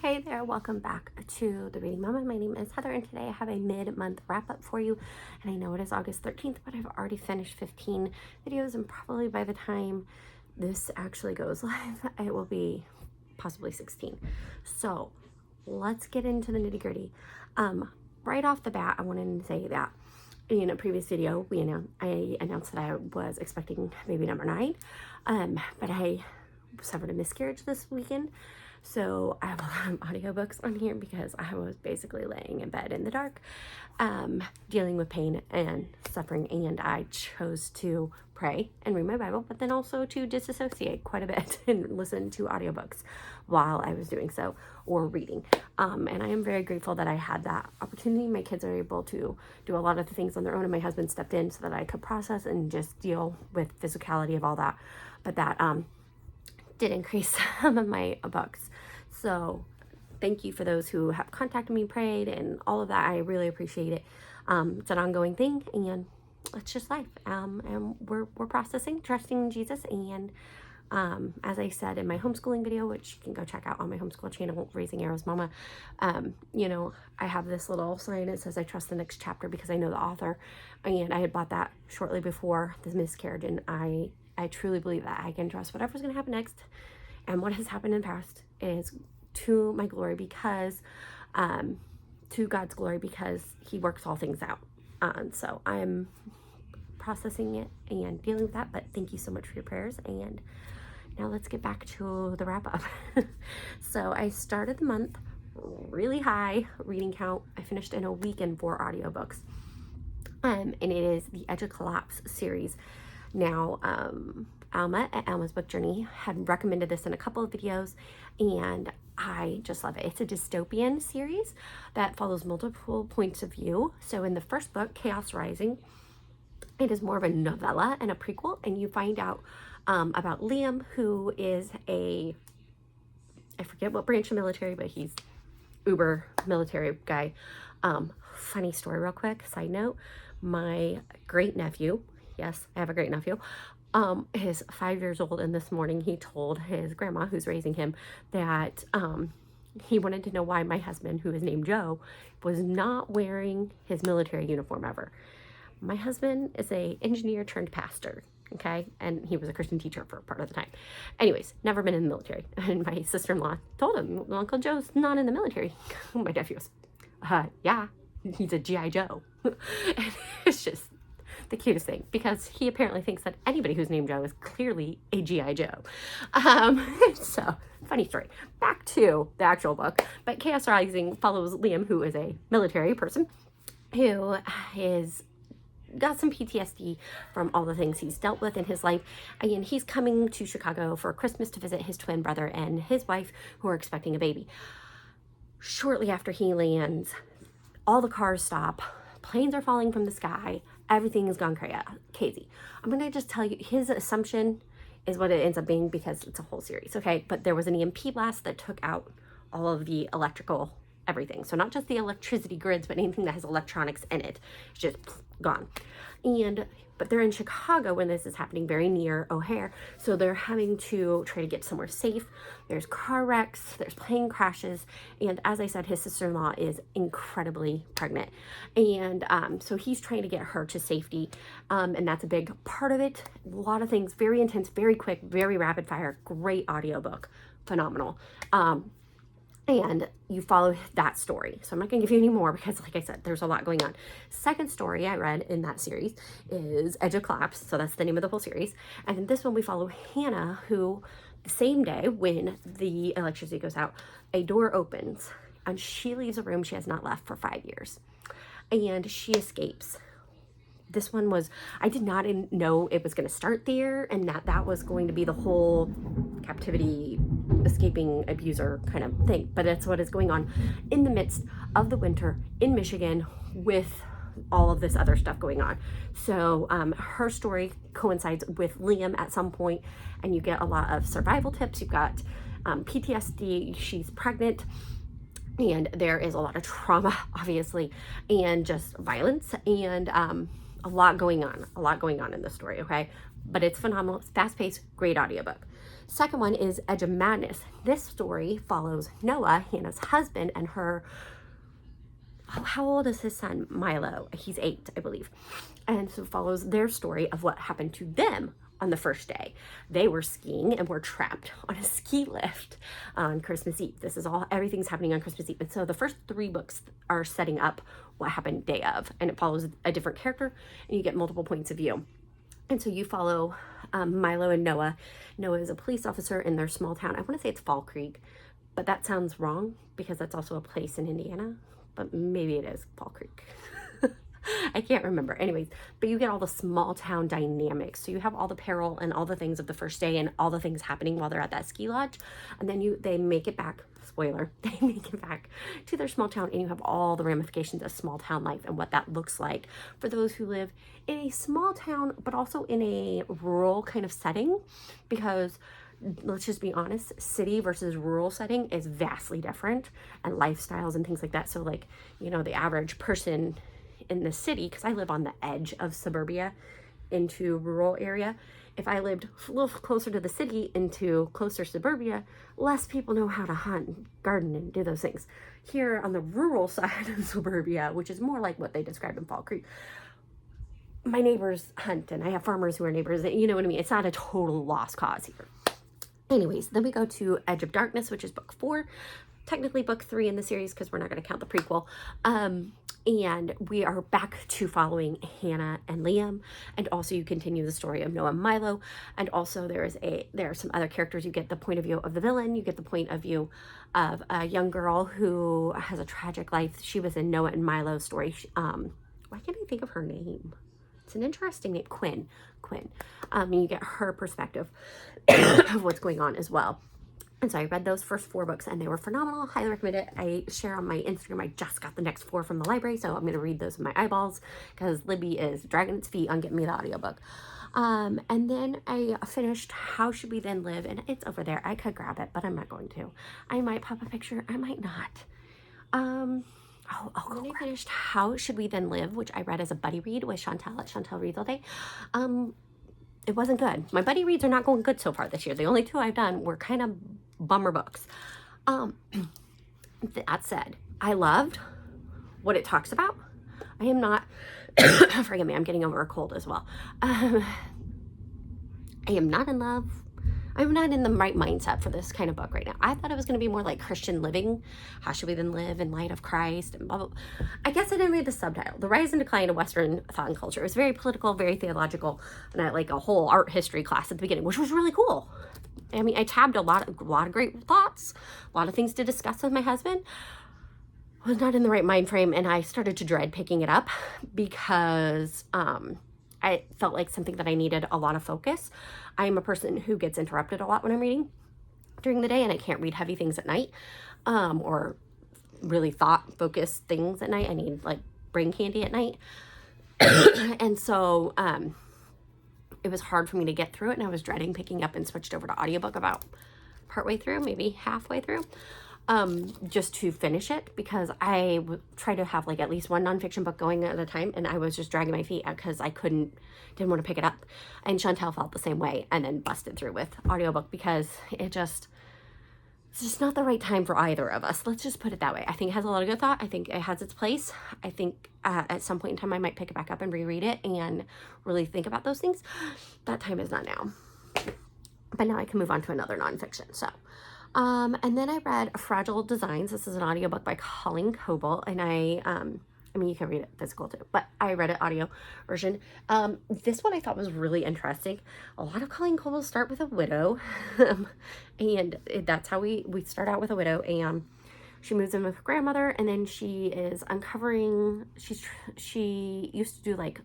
Hey there, welcome back to the Reading Mama. My name is Heather, and today I have a mid-month wrap-up for you. And I know it is August 13th, but I've already finished 15 videos, and probably by the time this actually goes live, it will be possibly 16. So let's get into the nitty-gritty. Right off the bat, I wanted to say that in a previous video, I announced that I was expecting baby number 9, but I suffered a miscarriage this weekend. So I have a lot of audiobooks on here because I was basically laying in bed in the dark, dealing with pain and suffering, and I chose to pray and read my Bible, but then also to disassociate quite a bit and listen to audiobooks while I was doing so, or reading. And I am very grateful that I had that opportunity. My kids are able to do a lot of the things on their own, and my husband stepped in so that I could process and just deal with physicality of all that. But that did increase some of my books. So thank you for those who have contacted me, prayed, and all of that. I really appreciate it. It's an ongoing thing, and it's just life. And we're processing, trusting in Jesus. And as I said in my homeschooling video, which you can go check out on my homeschool channel, Raising Arrows Mama, I have this little sign that says I trust the next chapter because I know the author. And I had bought that shortly before this miscarriage, and I truly believe that I can trust whatever's going to happen next, and what has happened in the past is to my glory, because to God's glory, because he works all things out. So I'm processing it and dealing with that, but thank you so much for your prayers. And now let's get back to the wrap up. So I started the month really high reading count. I finished in a weekend 4 audiobooks, and it is the Edge of Collapse series. Now, Alma at Alma's Book Journey had recommended this in a couple of videos, and I just love it. It's a dystopian series that follows multiple points of view. So in the first book, Chaos Rising, it is more of a novella and a prequel, and you find out about Liam, who is I forget what branch of military, but he's uber military guy. Funny story real quick, side note, my great nephew, yes, I have a great nephew, is 5 years old, and this morning he told his grandma, who's raising him, that he wanted to know why my husband, who is named Joe, was not wearing his military uniform ever. My husband is a engineer turned pastor, okay, and he was a Christian teacher for part of the time. Anyways, never been in the military, and my sister-in-law told him, well, Uncle Joe's not in the military. My nephew was, yeah, he's a G.I. Joe. And it's just the cutest thing, because he apparently thinks that anybody who's named Joe is clearly a G.I. Joe. So, funny story. Back to the actual book. But Chaos Rising follows Liam, who is a military person who is got some PTSD from all the things he's dealt with in his life. And he's coming to Chicago for Christmas to visit his twin brother and his wife, who are expecting a baby. Shortly after he lands, all the cars stop, planes are falling from the sky, everything has gone crazy. I'm going to just tell you, his assumption is what it ends up being, because it's a whole series, okay? But there was an EMP blast that took out all of the electrical everything. So not just the electricity grids, but anything that has electronics in it. It's just gone. But they're in Chicago when this is happening, very near O'Hare. So they're having to try to get somewhere safe. There's car wrecks, there's plane crashes. And as I said, his sister-in-law is incredibly pregnant. And so he's trying to get her to safety. And that's a big part of it. A lot of things, very intense, very quick, very rapid fire, great audiobook, phenomenal. And you follow that story. So I'm not going to give you any more because, like I said, there's a lot going on. Second story I read in that series is Edge of Collapse. So that's the name of the whole series. And in this one, we follow Hannah, who the same day when the electricity goes out, a door opens and she leaves a room she has not left for 5 years. And she escapes. This one was, I did not know it was going to start there, and that was going to be the whole captivity, escaping abuser kind of thing. But that's what is going on in the midst of the winter in Michigan with all of this other stuff going on. So her story coincides with Liam at some point, and you get a lot of survival tips. You've got PTSD, she's pregnant, and there is a lot of trauma, obviously, and just violence, and a lot going on in the story, okay? But it's phenomenal. It's fast-paced, great audiobook. Second one is Edge of Madness. This story follows Noah, Hannah's husband, and her, how old is his son? Milo. He's 8, I believe. And so follows their story of what happened to them on the first day. They were skiing and were trapped on a ski lift on Christmas Eve. This is all, everything's happening on Christmas Eve. And so the first 3 books are setting up what happened day of, and it follows a different character, and you get multiple points of view. And so you follow Milo and Noah. Noah is a police officer in their small town. I want to say it's Fall Creek, but that sounds wrong because that's also a place in Indiana, but maybe it is Fall Creek. I can't remember. Anyways, but you get all the small town dynamics. So you have all the peril and all the things of the first day and all the things happening while they're at that ski lodge. And then they make it back, spoiler, they make it back to their small town, and you have all the ramifications of small town life and what that looks like for those who live in a small town, but also in a rural kind of setting, because let's just be honest, city versus rural setting is vastly different, and lifestyles and things like that. So like, you know, the average person in the city, because I live on the edge of suburbia into rural area, if I lived a little closer to the city into closer suburbia, less people know how to hunt, garden, and do those things. Here on the rural side of suburbia, which is more like what they describe in Fall Creek, my neighbors hunt, and I have farmers who are neighbors, you know what I mean? It's not a total lost cause here. Anyways, then we go to Edge of Darkness, which is book 4, technically book 3 in the series because we're not going to count the prequel. And we are back to following Hannah and Liam, and also you continue the story of Noah and Milo, and also there are some other characters. You get the point of view of the villain, you get the point of view of a young girl who has a tragic life. She was in Noah and Milo's story. Why can't I think of her name? It's an interesting name, Quinn. And you get her perspective of what's going on as well. And so I read those first 4 books, and they were phenomenal. Highly recommend it. I share on my Instagram. I just got the next 4 from the library, so I'm going to read those with my eyeballs because Libby is dragging its feet on getting me the audiobook. And then I finished How Should We Then Live, and it's over there. I could grab it, but I'm not going to. I might pop a picture. I might not. I finished How Should We Then Live, which I read as a buddy read with Chantel at Chantel Reads All Day. It wasn't good. My buddy reads are not going good so far this year. The only 2 I've done were kind of bummer books. That said, I loved what it talks about. I am not, forgive me, I'm getting over a cold as well. I am not in love. I'm not in the right mindset for this kind of book right now. I thought it was going to be more like Christian living. How should we then live in light of Christ? And blah, blah, blah. I guess I didn't read the subtitle. The Rise and Decline of Western Thought and Culture. It was very political, very theological, and I had like a whole art history class at the beginning, which was really cool. I mean, I tabbed a lot of great thoughts, a lot of things to discuss with my husband. I was not in the right mind frame, and I started to dread picking it up because I felt like something that I needed a lot of focus. I am a person who gets interrupted a lot when I'm reading during the day, and I can't read heavy things at night, or really thought-focused things at night. I need like brain candy at night. And so it was hard for me to get through it, and I was dreading picking up, and switched over to audiobook about partway through, maybe halfway through, just to finish it, because I would try to have like at least one nonfiction book going at a time, and I was just dragging my feet out because I didn't want to pick it up. And Chantel felt the same way, and then busted through with audiobook because it's just not the right time for either of us. Let's just put it that way. I think it has a lot of good thought. I think it has its place. I think at some point in time I might pick it back up and reread it and really think about those things. That time is not now. But now I can move on to another nonfiction. So, and then I read Fragile Designs. This is an audiobook by Colleen Coble, and I mean, you can read it physical too, but I read it audio version. This one I thought was really interesting. A lot of Colleen Coble start with a widow, and that's how we start out with a widow, and she moves in with her grandmother, and then she is uncovering, she used to do like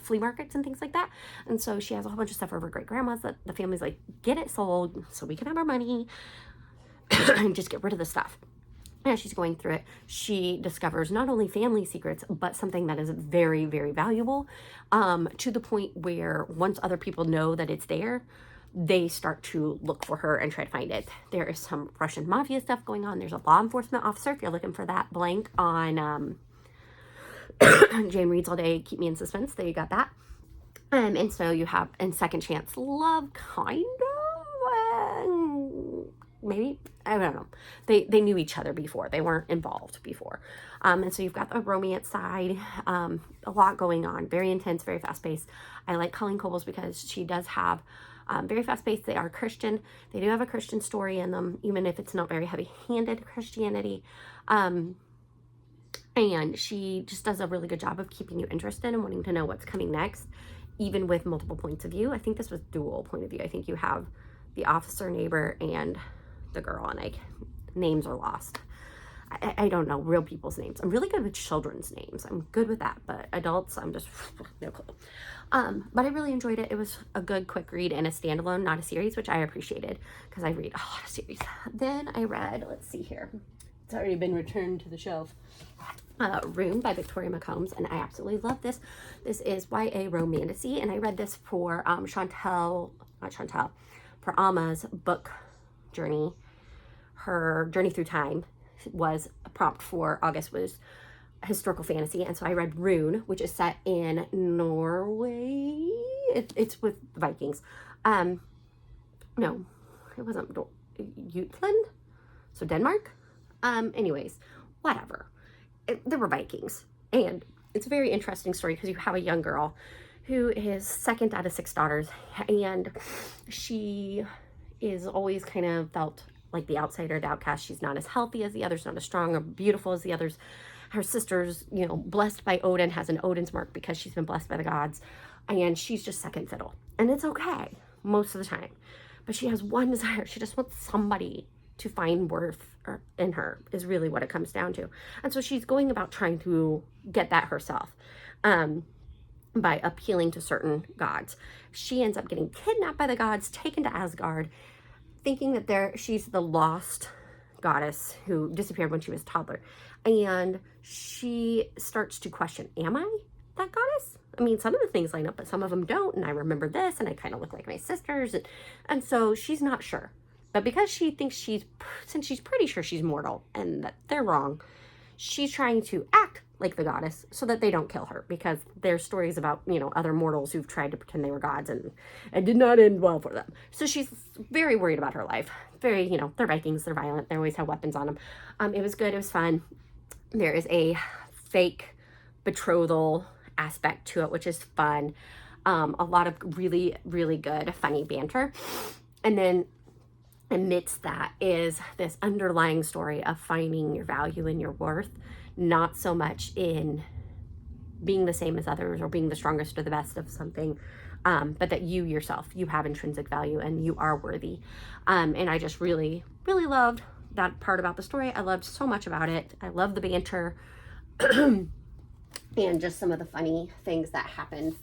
flea markets and things like that. And so she has a whole bunch of stuff for her great grandmas that the family's like, get it sold so we can have our money and just get rid of the stuff. As she's going through it, she discovers not only family secrets, but something that is very, very valuable, to the point where once other people know that it's there, they start to look for her and try to find it. There is some Russian mafia stuff going on. There's a law enforcement officer, if you're looking for that blank on Jane Reads All Day, Keep Me in Suspense. There you got that. And so you have in Second Chance Love, kind maybe, I don't know. They knew each other before. They weren't involved before. And so you've got the romance side, a lot going on, very intense, very fast paced. I like Colleen Cobles because she does have very fast paced. They are Christian. They do have a Christian story in them, even if it's not very heavy handed Christianity. And she just does a really good job of keeping you interested and wanting to know what's coming next, even with multiple points of view. I think this was dual point of view. I think you have the officer neighbor and the girl, and like names are lost. I don't know real people's names. I'm really good with children's names. I'm good with that, but adults, I'm just no clue. But I really enjoyed it. It was a good quick read and a standalone, not a series, which I appreciated because I read a lot of series. Then I read, let's see here. It's already been returned to the shelf. Rune by Victoria McCombs, and I absolutely love this. This is YA Romantasy, and I read this for for Alma's book journey. Her journey through time was a prompt for August was historical fantasy, and so I read Rune, which is set in Norway. It's with Vikings. No, it wasn't Jutland, so Denmark. Anyways, whatever. There were Vikings, and it's a very interesting story because you have a young girl who is second out of 6 daughters, and she is always kind of felt like the outsider, the outcast. She's not as healthy as the others, not as strong or beautiful as the others. Her sister's, blessed by Odin, has an Odin's mark because she's been blessed by the gods, and she's just second fiddle, and it's okay most of the time. But she has one desire. She just wants somebody to find worth in her, is really what it comes down to. And so she's going about trying to get that herself by appealing to certain gods. She ends up getting kidnapped by the gods, taken to Asgard, thinking that she's the lost goddess who disappeared when she was a toddler. And she starts to question, am I that goddess? I mean, some of the things line up, but some of them don't. And I remember this, and I kind of look like my sisters. And so she's not sure. But because she thinks since she's pretty sure she's mortal and that they're wrong, she's trying to act like the goddess so that they don't kill her, because there's stories about, other mortals who've tried to pretend they were gods and it did not end well for them. So she's very worried about her life. Very, they're Vikings, they're violent, they always have weapons on them. It was good, it was fun. There is a fake betrothal aspect to it, which is fun. A lot of really, really good, funny banter. And then amidst that is this underlying story of finding your value and your worth, not so much in being the same as others or being the strongest or the best of something, but that you yourself, you have intrinsic value and you are worthy. And I just really, really loved that part about the story. I loved so much about it. I love the banter and just some of the funny things that happened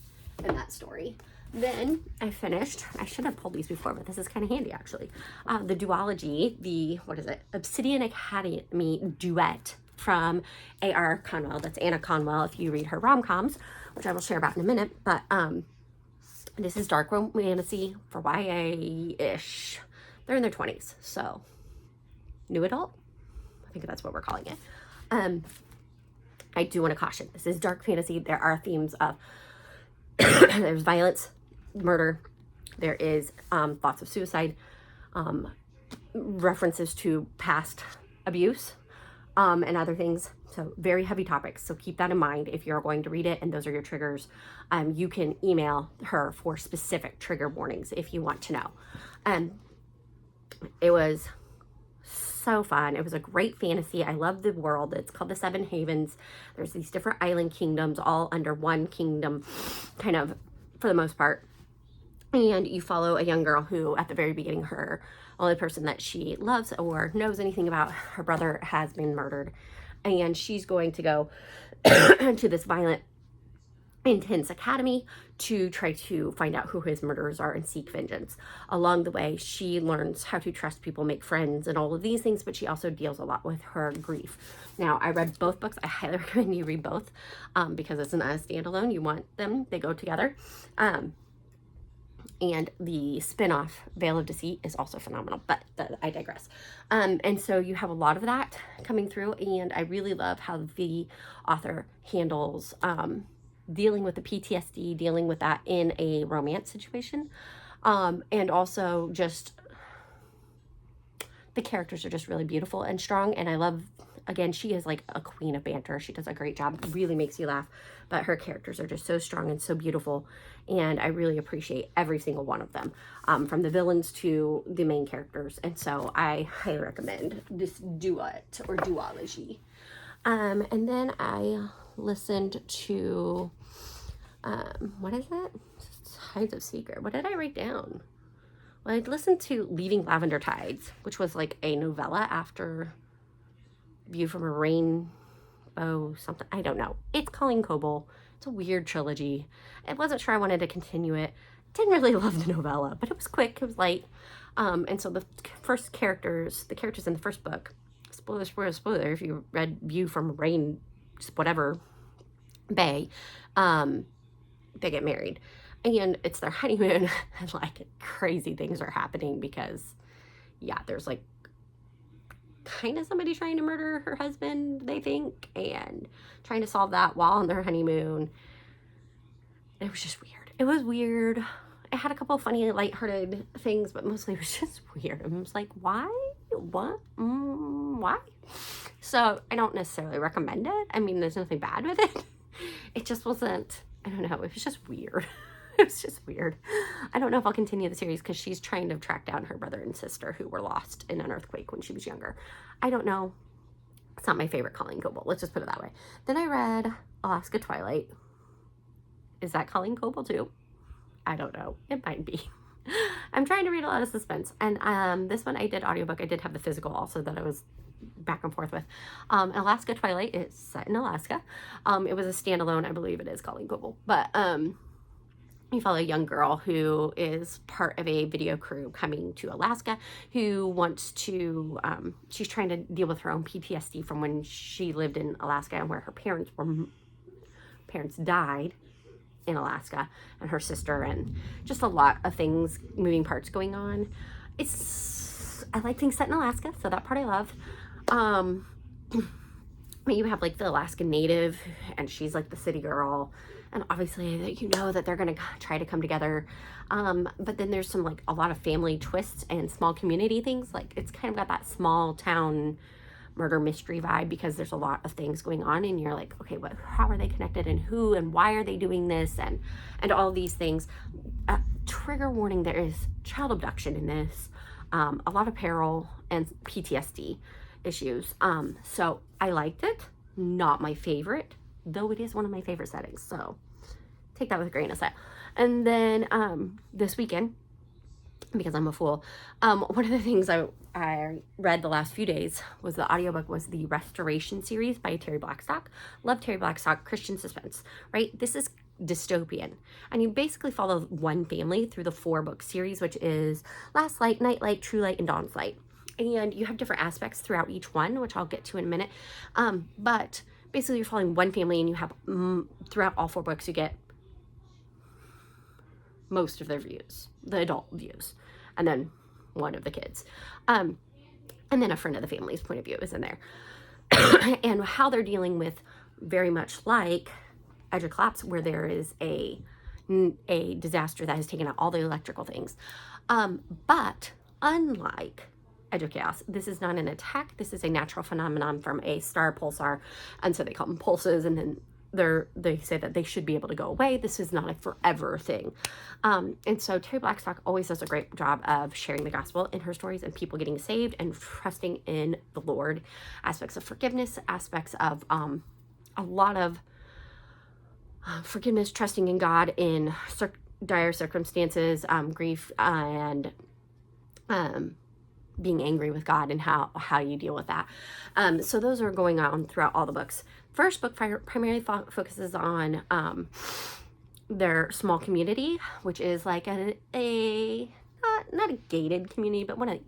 in that story. Then I finished, I should have pulled these before, but this is kind of handy actually. The duology, Obsidian Academy duet from A.R. Conwell. That's Annah Conwell if you read her rom-coms, which I will share about in a minute. But this is dark romantasy for YA-ish. They're in their 20s, so new adult? I think that's what we're calling it. I do want to caution, this is dark fantasy. There are themes of there's violence, murder, there is thoughts of suicide, references to past abuse, and other things. So very heavy topics. So keep that in mind if you're going to read it and those are your triggers. You can email her for specific trigger warnings if you want to know. It was so fun. It was a great fantasy. I love the world. It's called the Seven Havens. There's these different island kingdoms all under one kingdom, kind of, for the most part. And you follow a young girl who, at the very beginning, her only person that she loves or knows anything about, her brother has been murdered. And she's going to go to this violent, intense academy to try to find out who his murderers are and seek vengeance. Along the way, she learns how to trust people, make friends, and all of these things, but she also deals a lot with her grief. Now, I read both books. I highly recommend you read both because it's not a standalone. You want them. They go together. And the spin-off, Veil of Deceit, is also phenomenal, but I digress. And so you have a lot of that coming through, and I really love how the author handles dealing with the PTSD, dealing with that in a romance situation, and also just the characters are just really beautiful and strong. And I love, again, she is like a queen of banter. She does a great job. It really makes you laugh. But her characters are just so strong and so beautiful. And I really appreciate every single one of them, from the villains to the main characters. And so I highly recommend this duet or duology. And then I listened to, what is it? Tides of Secret. What did I write down? Well, I listened to Leaving Lavender Tides, which was like a novella after View from a Rainbow something. I don't know. It's Colleen Coble. It's a weird trilogy. I wasn't sure I wanted to continue it. Didn't really love the novella, but it was quick. It was light. And so the characters in the first book, spoiler, if you read View from Rain, whatever, Bay, they get married. And it's their honeymoon, and like crazy things are happening because, yeah, there's like kind of somebody trying to murder her husband, they think, and trying to solve that while on their honeymoon. It was just weird. It was weird. It had a couple of funny, lighthearted things, but mostly it was just weird. I was like, why? What? Why? So I don't necessarily recommend it. I mean, there's nothing bad with it. It just wasn't, I don't know, it was just weird. It was just weird. I don't know if I'll continue the series because she's trying to track down her brother and sister who were lost in an earthquake when she was younger. I don't know. It's not my favorite Colleen Coble. Let's just put it that way. Then I read Alaska Twilight. Is that Colleen Coble too? I don't know. It might be. I'm trying to read a lot of suspense. And this one I did audiobook. I did have the physical also that I was back and forth with. Alaska Twilight is set in Alaska. It was a standalone. I believe it is Colleen Coble. But you follow a young girl who is part of a video crew coming to Alaska who wants to, she's trying to deal with her own PTSD from when she lived in Alaska and where her parents died in Alaska, and her sister, and just a lot of things, moving parts going on. I like things set in Alaska, so that part I love. You have like the Alaskan native, and she's like the city girl, and obviously you know that they're gonna try to come together, but then there's some like a lot of family twists and small community things. Like it's kind of got that small town murder mystery vibe because there's a lot of things going on, and you're like, okay, how are they connected, and who and why are they doing this, and all these things. Trigger warning: there is child abduction in this, a lot of peril and PTSD issues. So I liked it. Not my favorite, though it is one of my favorite settings, so take that with a grain of salt. And then this weekend, because I'm a fool, one of the things I read the last few days was the audiobook was the Restoration series by Terri Blackstock. Love Terri Blackstock, Christian suspense, right? This is dystopian, and you basically follow one family through the 4-book series, which is Last Light, Night Light, True Light, and Dawn's Light. And you have different aspects throughout each one, which I'll get to in a minute. But basically you're following one family, and you have throughout all 4 books you get most of their views, the adult views, and then one of the kids, and then a friend of the family's point of view is in there. And how they're dealing with, very much like Edge of Collapse, where there is a disaster that has taken out all the electrical things, but unlike Edge of Chaos, this is not an attack. This is a natural phenomenon from a star pulsar, and so they call them pulses, and then they say that they should be able to go away. This is not a forever thing. And so Terri Blackstock always does a great job of sharing the gospel in her stories and people getting saved and trusting in the Lord. Aspects of forgiveness, aspects of a lot of forgiveness, trusting in God in dire circumstances, grief, and being angry with God, and how you deal with that. So those are going on throughout all the books. First book primarily focuses on their small community, which is like not a gated community, but one of,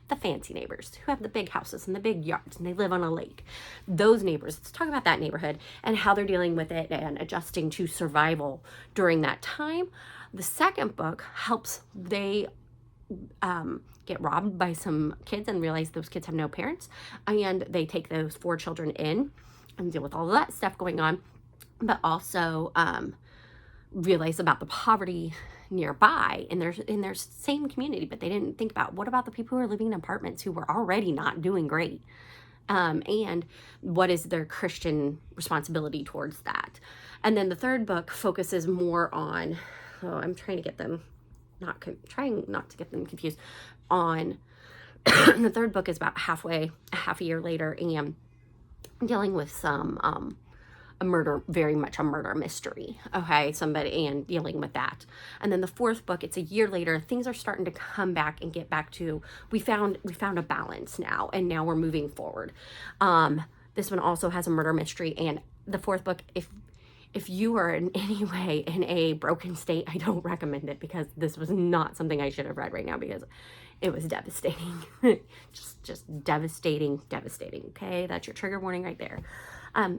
the fancy neighbors who have the big houses and the big yards, and they live on a lake. Those neighbors, let's talk about that neighborhood and how they're dealing with it and adjusting to survival during that time. The second book helps they get robbed by some kids and realize those kids have no parents, and they take those 4 children in and deal with all of that stuff going on, but also realize about the poverty nearby in their same community, but they didn't think about, what about the people who are living in apartments who were already not doing great? And what is their Christian responsibility towards that? And then the third book focuses more on, I'm trying to get them trying not to get them confused on the third book is about half a year later, and dealing with some a murder, very much a murder mystery, okay, somebody, and dealing with that. And then the fourth book, it's a year later, things are starting to come back and get back to, we found a balance now, and now we're moving forward. This one also has a murder mystery. And the fourth book, if you are in any way in a broken state, I don't recommend it, because this was not something I should have read right now, because it was devastating. just devastating. Okay, that's your trigger warning right there.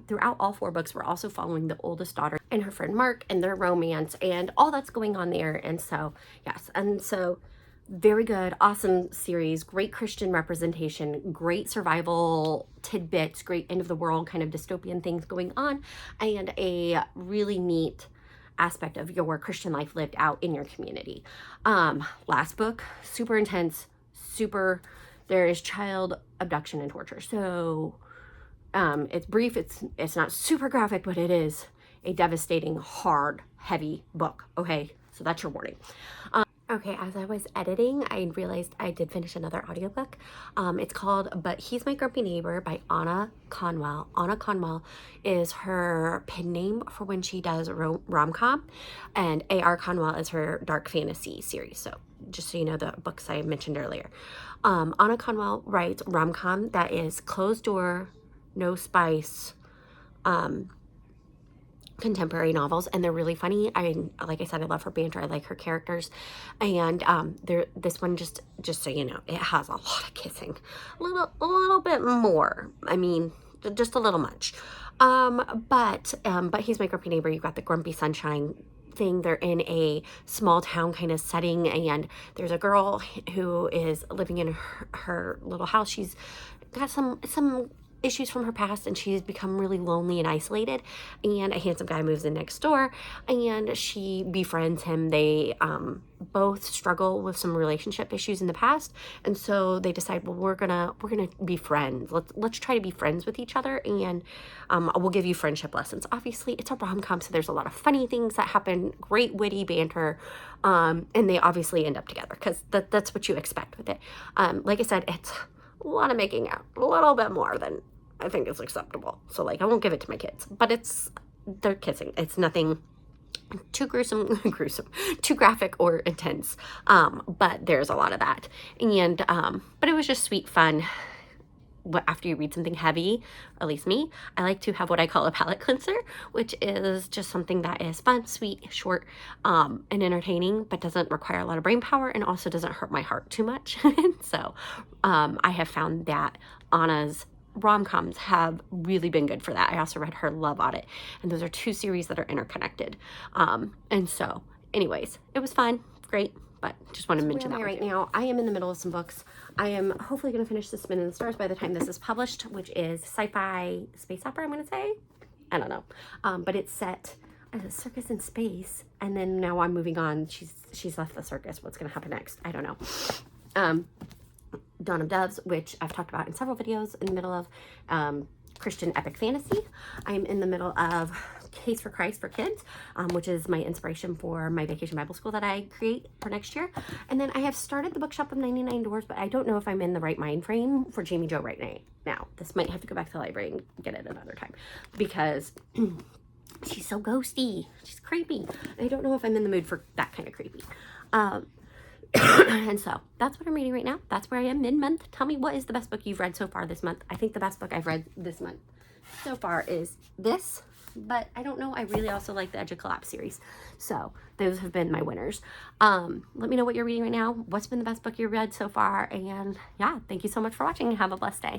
Throughout all four books, we're also following the oldest daughter and her friend Mark and their romance and all that's going on there. And so, yes, and so very good, awesome series, great Christian representation, great survival tidbits, great end of the world kind of dystopian things going on, and a really neat aspect of your Christian life lived out in your community. Last book, super intense, there is child abduction and torture. So it's brief, it's not super graphic, but it is a devastating, hard, heavy book. Okay, so that's your warning. Okay, as I was editing, I realized I did finish another audiobook. It's called But He's My Grumpy Neighbor by Annah Conwell. Annah Conwell is her pen name for when she does Rom Com, and A.R. Conwell is her dark fantasy series. So just so you know, the books I mentioned earlier. Annah Conwell writes Rom Com that is closed door, no spice, contemporary novels, and they're really funny. Like I said, I love her banter. I like her characters, and this one, just so you know, it has a lot of kissing, a little bit more. I mean, just a little much. But He's My Grumpy Neighbor. You've got the grumpy sunshine thing. They're in a small town kind of setting, and there's a girl who is living in her little house. She's got some issues from her past, and she's become really lonely and isolated, and a handsome guy moves in next door, and she befriends him. They both struggle with some relationship issues in the past, and so they decide, well, we're gonna be friends. Let's try to be friends with each other, and we'll give you friendship lessons. Obviously, it's a rom-com, so there's a lot of funny things that happen, great witty banter, and they obviously end up together, because that's what you expect with it. Like I said, it's a lot of making out, a little bit more than I think is acceptable. So, like, I won't give it to my kids, but they're kissing. It's nothing too gruesome, too graphic or intense. But there's a lot of that. And, but it was just sweet fun. After you read something heavy, at least me, I like to have what I call a palate cleanser, which is just something that is fun, sweet, short, and entertaining, but doesn't require a lot of brain power, and also doesn't hurt my heart too much. So I have found that Anna's rom-coms have really been good for that. I also read her Love Audit, and those are two series that are interconnected. And so anyways, it was fun, great, but just want to mention that right now. I am in the middle of some books. I am hopefully going to finish The Spin in the Stars by the time this is published, which is sci-fi space opera, I'm going to say. I don't know. But it's set as a circus in space, and then now I'm moving on. She's left the circus. What's going to happen next? I don't know. Dawn of Doves, which I've talked about in several videos, in the middle of Christian epic fantasy. I'm in the middle of Case for Christ for Kids, which is my inspiration for my vacation Bible school that I create for next year. And then I have started the bookshop of 99 Doors, but I don't know if I'm in the right mind frame for Jamie Jo right now. This might have to go back to the library and get it another time, because she's so ghosty. She's creepy. I don't know if I'm in the mood for that kind of creepy. And so that's what I'm reading right now. That's where I am mid-month. Tell me, what is the best book you've read so far this month? I think the best book I've read this month so far is this, but I don't know. I really also like the Edge of Collapse series. So those have been my winners. Let me know what you're reading right now. What's been the best book you've read so far? And yeah, thank you so much for watching. Have a blessed day.